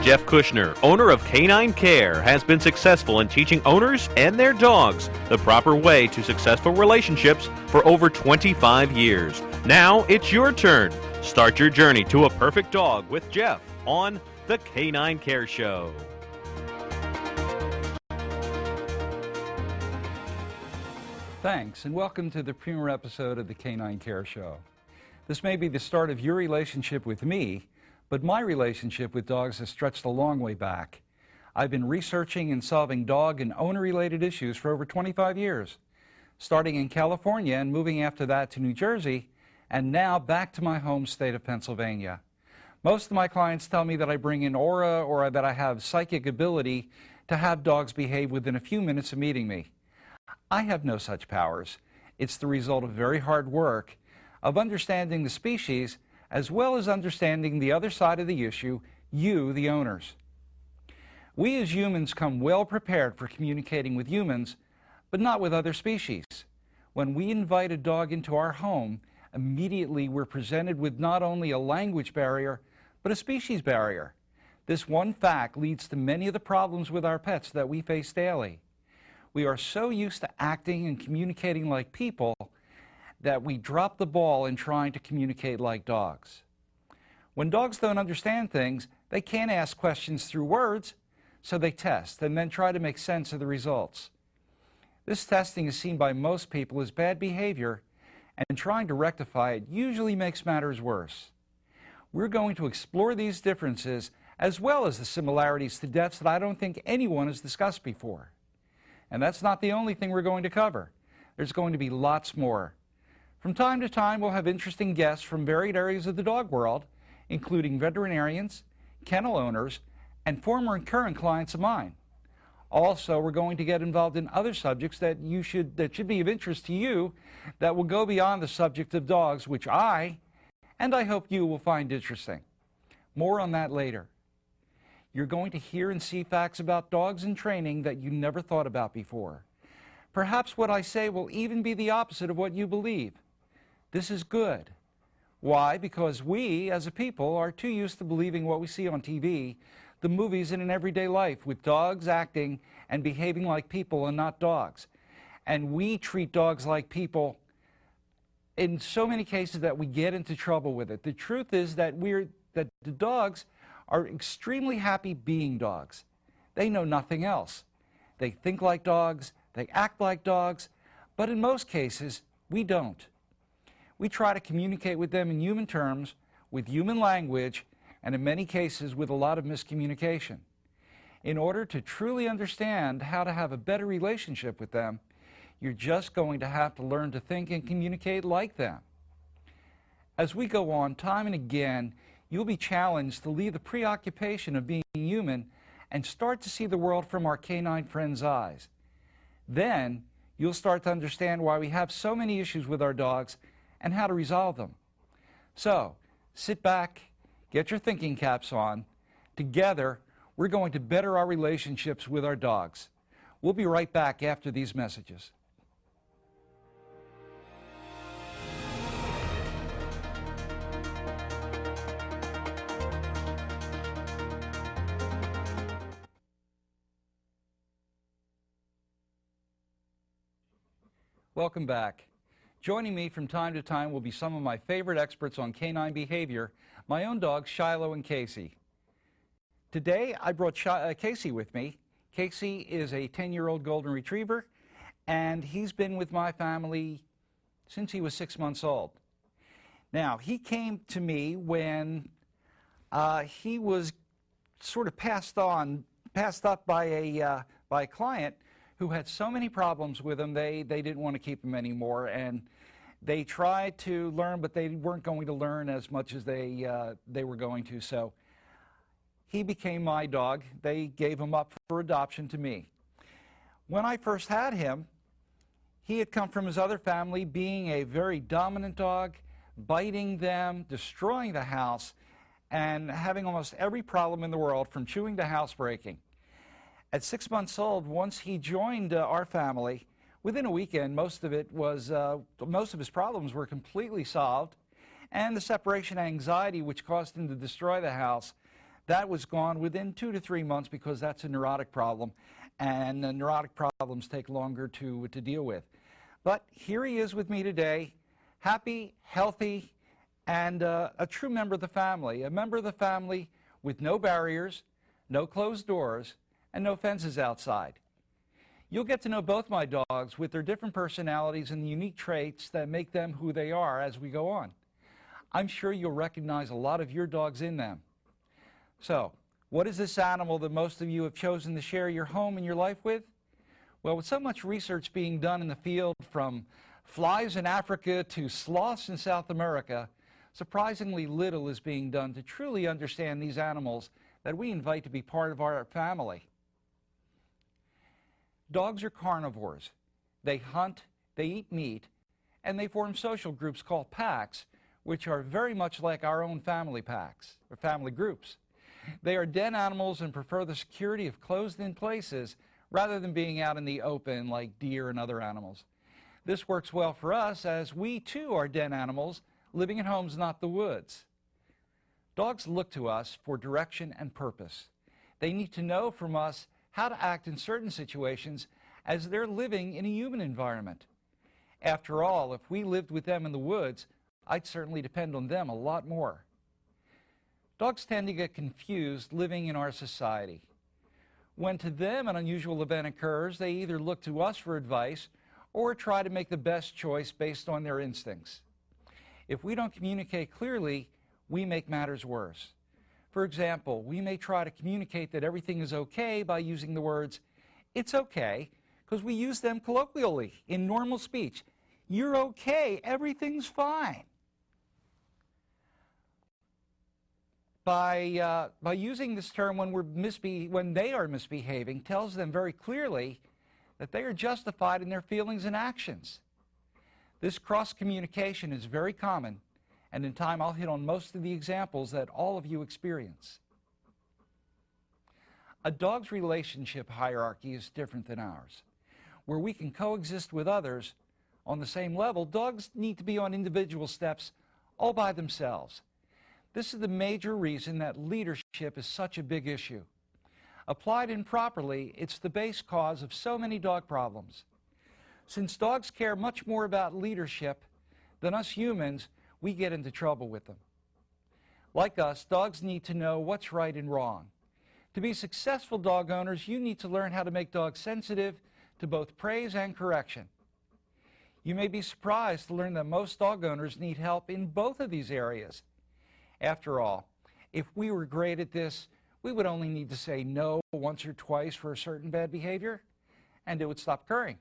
Jeff Cushner, owner of Canine Care, has been successful in teaching owners and their dogs the proper way to successful relationships for over 25 years. Now it's your turn. Start your journey to a perfect dog with Jeff on the Canine Care Show. Thanks, and welcome to the premiere episode of the Canine Care Show. This may be the start of your relationship with me, but my relationship with dogs has stretched a long way back. I've been researching and solving dog and owner-related issues for over 25 years, starting in California and moving after that to New Jersey, and now back to my home state of Pennsylvania. Most of my clients tell me that I bring an aura or that I have psychic ability to have dogs behave within a few minutes of meeting me. I have no such powers. It's the result of very hard work, of understanding the species, as well as understanding the other side of the issue, you, the owners. We as humans come well prepared for communicating with humans, but not with other species. When we invite a dog into our home, immediately we're presented with not only a language barrier, but a species barrier. This one fact leads to many of the problems with our pets that we face daily. We are so used to acting and communicating like people that we drop the ball in trying to communicate like dogs. When dogs don't understand things, they can't ask questions through words, so they test and then try to make sense of the results. This testing is seen by most people as bad behavior, and trying to rectify it usually makes matters worse. We're going to explore these differences as well as the similarities to deaths that I don't think anyone has discussed before. And that's not the only thing we're going to cover. There's going to be lots more. From time to time, we'll have interesting guests from varied areas of the dog world, including veterinarians, kennel owners, and former and current clients of mine. Also, we're going to get involved in other subjects that should be of interest to you, that will go beyond the subject of dogs, which I hope you will find interesting. More on that later. You're going to hear and see facts about dogs and training that you never thought about before. Perhaps what I say will even be the opposite of what you believe. This is good. Why? Because we, as a people, are too used to believing what we see on TV, the movies, and in everyday life, with dogs acting and behaving like people and not dogs. And we treat dogs like people in so many cases that we get into trouble with it. The truth is that the dogs are extremely happy being dogs. They know nothing else. They think like dogs, they act like dogs, but in most cases, we don't. We try to communicate with them in human terms, with human language, and in many cases with a lot of miscommunication. In order to truly understand how to have a better relationship with them, you're just going to have to learn to think and communicate like them. As we go on, time and again, you'll be challenged to leave the preoccupation of being human and start to see the world from our canine friends' eyes. Then, you'll start to understand why we have so many issues with our dogs and how to resolve them. So, sit back, get your thinking caps on. Together, we're going to better our relationships with our dogs. We'll be right back after these messages. Welcome back. Joining me from time to time will be some of my favorite experts on canine behavior, my own dogs, Shiloh and Casey. Today, I brought Casey with me. Casey is a 10-year-old golden retriever, and he's been with my family since he was 6 months old. Now, he came to me when he was sort of passed up by a client who had so many problems with him, they didn't want to keep him anymore, and they tried to learn, but they weren't going to learn as much as they were going to. So he became my dog. They gave him up for adoption to me. When I first had him, he had come from his other family, being a very dominant dog, biting them, destroying the house, and having almost every problem in the world, from chewing to housebreaking. At 6 months old, once he joined our family, within a weekend, most of his problems were completely solved, and the separation anxiety, which caused him to destroy the house, that was gone within 2 to 3 months because that's a neurotic problem, and the neurotic problems take longer to deal with. But here he is with me today, happy, healthy, and a true member of the family, a member of the family with no barriers, no closed doors, and no fences outside. You'll get to know both my dogs with their different personalities and the unique traits that make them who they are as we go on. I'm sure you'll recognize a lot of your dogs in them. So, what is this animal that most of you have chosen to share your home and your life with? Well, with so much research being done in the field, from flies in Africa to sloths in South America, surprisingly little is being done to truly understand these animals that we invite to be part of our family. Dogs are carnivores. They hunt, they eat meat, and they form social groups called packs, which are very much like our own family packs, or family groups. They are den animals and prefer the security of closed-in places rather than being out in the open like deer and other animals. This works well for us, as we too are den animals living in homes, not the woods. Dogs look to us for direction and purpose. They need to know from us how to act in certain situations as they're living in a human environment. After all, if we lived with them in the woods, I'd certainly depend on them a lot more. Dogs tend to get confused living in our society. When to them an unusual event occurs, they either look to us for advice or try to make the best choice based on their instincts. If we don't communicate clearly, we make matters worse. For example, we may try to communicate that everything is okay by using the words, "It's okay," because we use them colloquially in normal speech. "You're okay, everything's fine." By using this term when they are misbehaving, tells them very clearly that they are justified in their feelings and actions. This cross-communication is very common, and in time I'll hit on most of the examples that all of you experience. A dog's relationship hierarchy is different than ours. Where we can coexist with others on the same level, dogs need to be on individual steps all by themselves. This is the major reason that leadership is such a big issue. Applied improperly, it's the base cause of so many dog problems. Since dogs care much more about leadership than us humans, we get into trouble with them. Like us, dogs need to know what's right and wrong. To be successful dog owners, you need to learn how to make dogs sensitive to both praise and correction. You may be surprised to learn that most dog owners need help in both of these areas. After all, if we were great at this, we would only need to say no once or twice for a certain bad behavior, and it would stop occurring.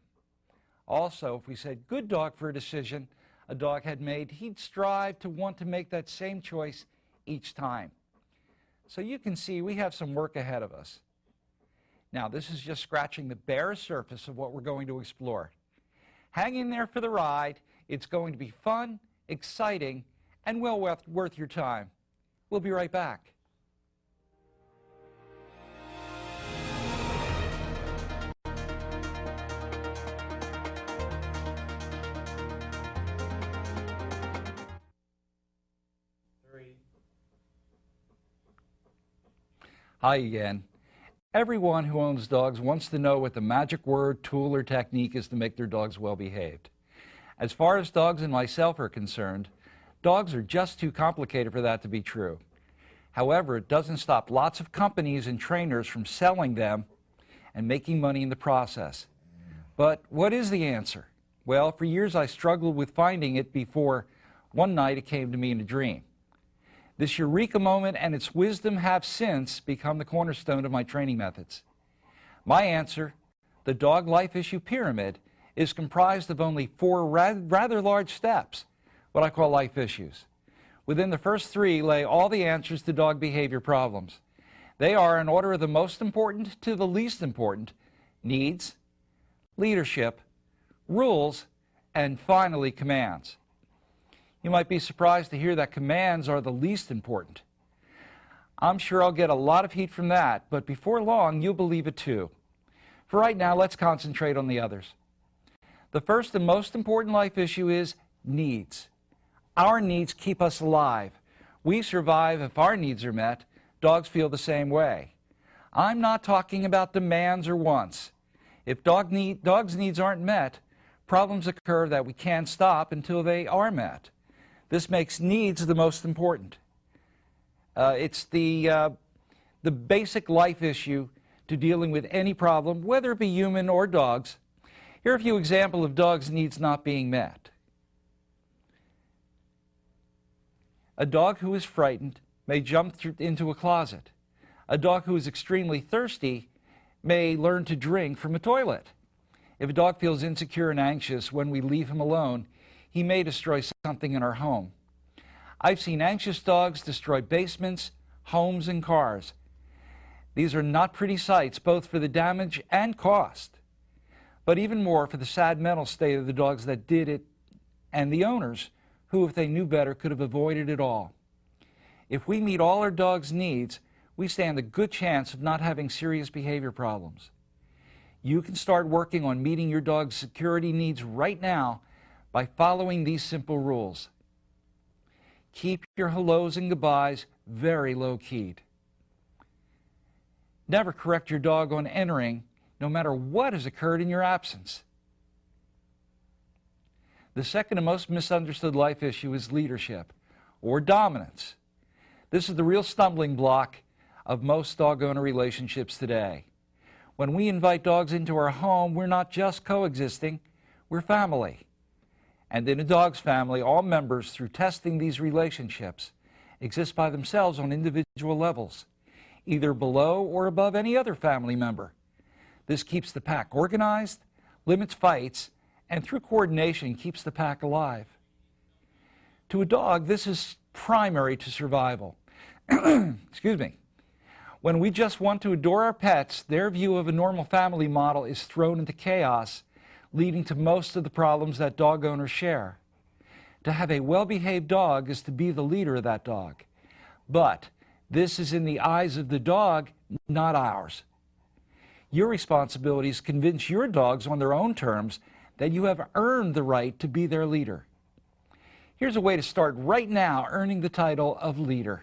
Also, if we said good dog for a decision a dog had made, he'd strive to want to make that same choice each time. So you can see we have some work ahead of us. Now, this is just scratching the bare surface of what we're going to explore. Hang in there for the ride. It's going to be fun, exciting, and well worth your time. We'll be right back. Hi again. Everyone who owns dogs wants to know what the magic word, tool, or technique is to make their dogs well behaved. As far as dogs and myself are concerned, dogs are just too complicated for that to be true. However, it doesn't stop lots of companies and trainers from selling them and making money in the process. But what is the answer? Well, for years I struggled with finding it before one night it came to me in a dream. This eureka moment and its wisdom have since become the cornerstone of my training methods. My answer, the dog life issue pyramid, is comprised of only 4 rather large steps, what I call life issues. Within the first 3 lay all the answers to dog behavior problems. They are, in order of the most important to the least important: needs, leadership, rules, and finally commands. You might be surprised to hear that commands are the least important. I'm sure I'll get a lot of heat from that, but before long you'll believe it too. For right now, let's concentrate on the others. The first and most important life issue is needs. Our needs keep us alive. We survive if our needs are met. Dogs feel the same way. I'm not talking about demands or wants. If dogs' needs aren't met, problems occur that we can't stop until they are met. This makes needs the most important. It's the basic life issue to dealing with any problem, whether it be human or dogs. Here are a few examples of dogs' needs not being met. A dog who is frightened may jump into a closet. A dog who is extremely thirsty may learn to drink from a toilet. If a dog feels insecure and anxious when we leave him alone, he may destroy something in our home. I've seen anxious dogs destroy basements, homes, and cars. These are not pretty sights, both for the damage and cost, but even more for the sad mental state of the dogs that did it and the owners who, if they knew better, could have avoided it all. If we meet all our dogs' needs, we stand a good chance of not having serious behavior problems. You can start working on meeting your dog's security needs right now by following these simple rules. Keep your hellos and goodbyes very low-keyed. Never correct your dog on entering, no matter what has occurred in your absence. The second and most misunderstood life issue is leadership, or dominance. This is the real stumbling block of most dog-owner relationships today. When we invite dogs into our home, we're not just coexisting, we're family. And in a dog's family, all members, through testing these relationships, exist by themselves on individual levels, either below or above any other family member. This keeps the pack organized, limits fights, and through coordination keeps the pack alive. To a dog, this is primary to survival. Excuse me. When we just want to adore our pets, their view of a normal family model is thrown into chaos, leading to most of the problems that dog owners share. To have a well-behaved dog is to be the leader of that dog. But this is in the eyes of the dog, not ours. Your responsibility is to convince your dogs on their own terms that you have earned the right to be their leader. Here's a way to start right now earning the title of leader.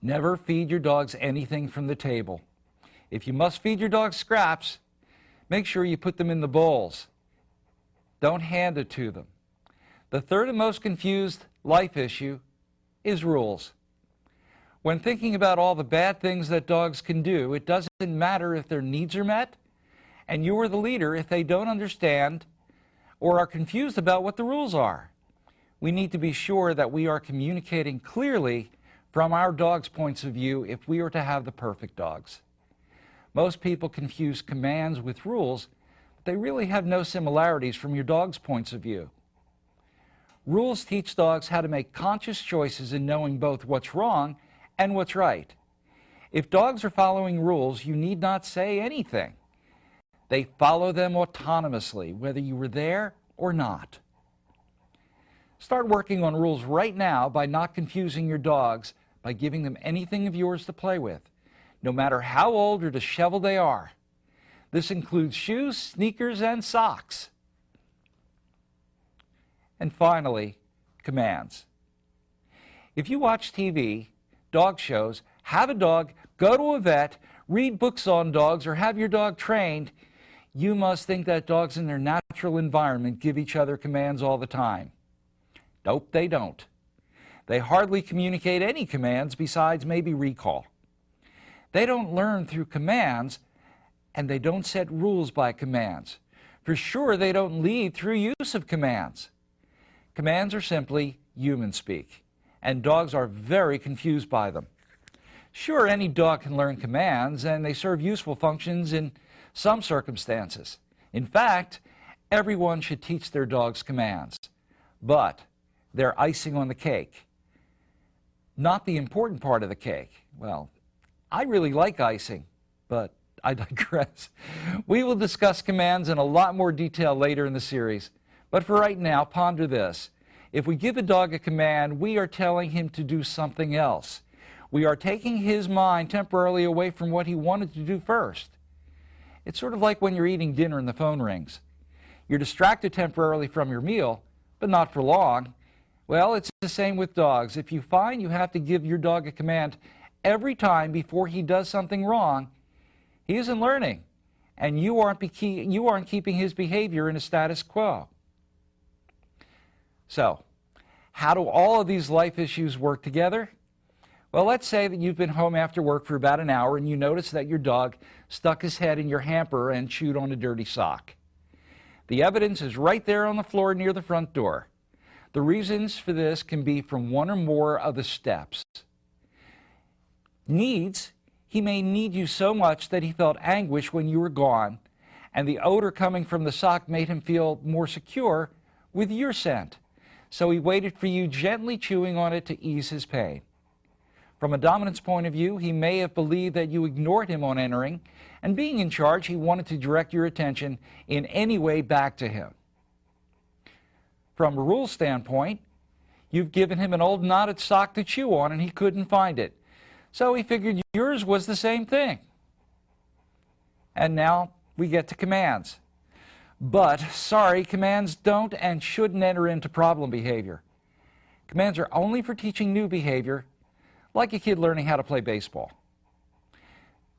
Never feed your dogs anything from the table. If you must feed your dogs scraps, make sure you put them in the bowls. Don't hand it to them. The third and most confused life issue is rules. When thinking about all the bad things that dogs can do, it doesn't matter if their needs are met, and you are the leader if they don't understand or are confused about what the rules are. We need to be sure that we are communicating clearly from our dog's points of view if we are to have the perfect dogs. Most people confuse commands with rules, but they really have no similarities from your dog's points of view. Rules teach dogs how to make conscious choices in knowing both what's wrong and what's right. If dogs are following rules, you need not say anything. They follow them autonomously, whether you were there or not. Start working on rules right now by not confusing your dogs by giving them anything of yours to play with, no matter how old or disheveled they are. This includes shoes, sneakers, and socks. And finally, commands. If you watch TV, dog shows, have a dog, go to a vet, read books on dogs, or have your dog trained, you must think that dogs in their natural environment give each other commands all the time. Nope, they don't. They hardly communicate any commands besides maybe recall. They don't learn through commands, and they don't set rules by commands. For sure, they don't lead through use of commands. Commands are simply human speak, and dogs are very confused by them. Sure, any dog can learn commands, and they serve useful functions in some circumstances. In fact, everyone should teach their dogs commands, but they're icing on the cake. Not the important part of the cake. Well, I really like icing, but I digress. We will discuss commands in a lot more detail later in the series, but for right now, ponder this. If we give a dog a command, we are telling him to do something else. We are taking his mind temporarily away from what he wanted to do first. It's sort of like when you're eating dinner and the phone rings. You're distracted temporarily from your meal, but not for long. Well, it's the same with dogs. If you find you have to give your dog a command every time before he does something wrong, he isn't learning, and you aren't keeping his behavior in a status quo. So, how do all of these life issues work together? Well, let's say that you've been home after work for about an hour and you notice that your dog stuck his head in your hamper and chewed on a dirty sock. The evidence is right there on the floor near the front door. The reasons for this can be from one or more of the steps. Needs: he may need you so much that he felt anguish when you were gone, and the odor coming from the sock made him feel more secure with your scent. So he waited for you, gently chewing on it to ease his pain. From a dominance point of view, he may have believed that you ignored him on entering, and being in charge, he wanted to direct your attention in any way back to him. From a rule standpoint, you've given him an old knotted sock to chew on and he couldn't find it. So he figured yours was the same thing. And now we get to commands. But, sorry, commands don't and shouldn't enter into problem behavior. Commands are only for teaching new behavior, like a kid learning how to play baseball.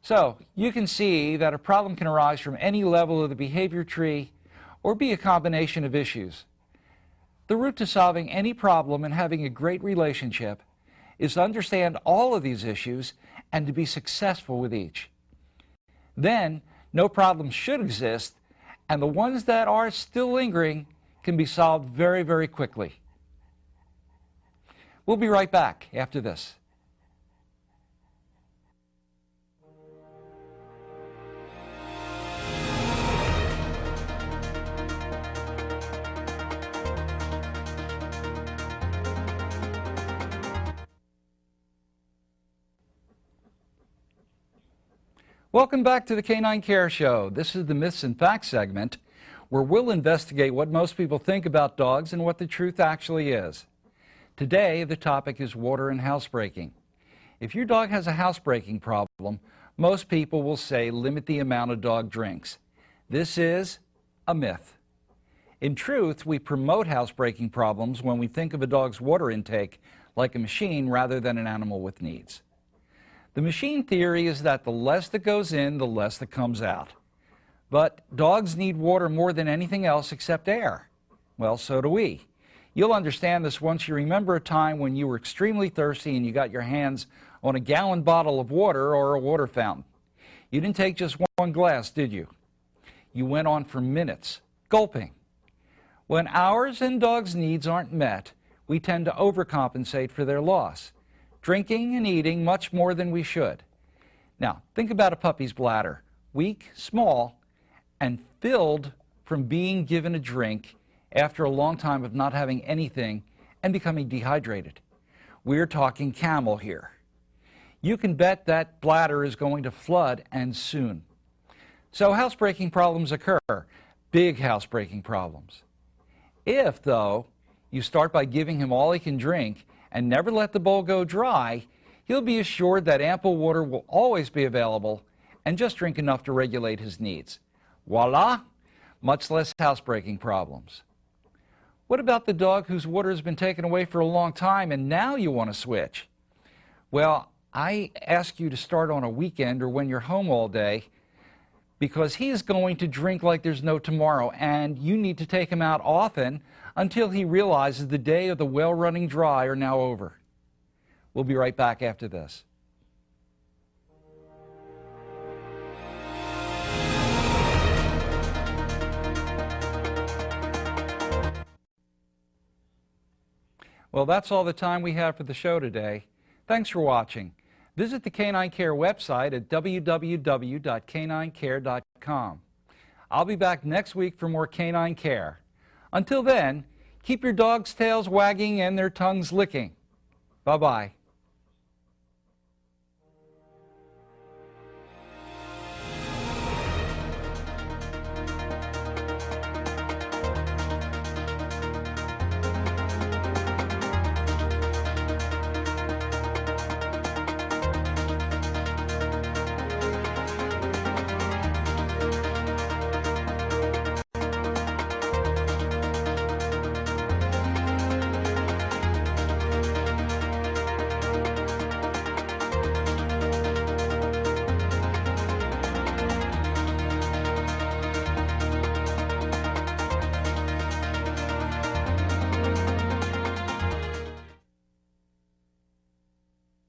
So, you can see that a problem can arise from any level of the behavior tree or be a combination of issues. The route to solving any problem and having a great relationship is to understand all of these issues and to be successful with each. Then, no problems should exist, and the ones that are still lingering can be solved very, very quickly. We'll be right back after this. Welcome back to the Canine Care Show. This is the Myths and Facts segment, where we'll investigate what most people think about dogs and what the truth actually is. Today, the topic is water and housebreaking. If your dog has a housebreaking problem, most people will say limit the amount a dog drinks. This is a myth. In truth, we promote housebreaking problems when we think of a dog's water intake like a machine rather than an animal with needs. The machine theory is that the less that goes in, the less that comes out. But dogs need water more than anything else except air. Well, so do we. You'll understand this once you remember a time when you were extremely thirsty and you got your hands on a gallon bottle of water or a water fountain. You didn't take just one glass, did you? You went on for minutes, gulping. When ours and dogs' needs aren't met, we tend to overcompensate for their loss, drinking and eating much more than we should. Now, think about a puppy's bladder, weak, small, and filled from being given a drink after a long time of not having anything and becoming dehydrated. We're talking camel here. You can bet that bladder is going to flood, and soon. So housebreaking problems occur, big housebreaking problems. If, though, you start by giving him all he can drink and never let the bowl go dry, he'll be assured that ample water will always be available and just drink enough to regulate his needs. Voila! Much less housebreaking problems. What about the dog whose water has been taken away for a long time and now you want to switch? Well, I ask you to start on a weekend or when you're home all day, because he is going to drink like there's no tomorrow, and you need to take him out often until he realizes the day of the well running dry are now over. We'll be right back after this. Well, that's all the time we have for the show today. Thanks for watching. Visit the Canine Care website at www.caninecare.com. I'll be back next week for more canine care. Until then, keep your dogs' tails wagging and their tongues licking. Bye-bye.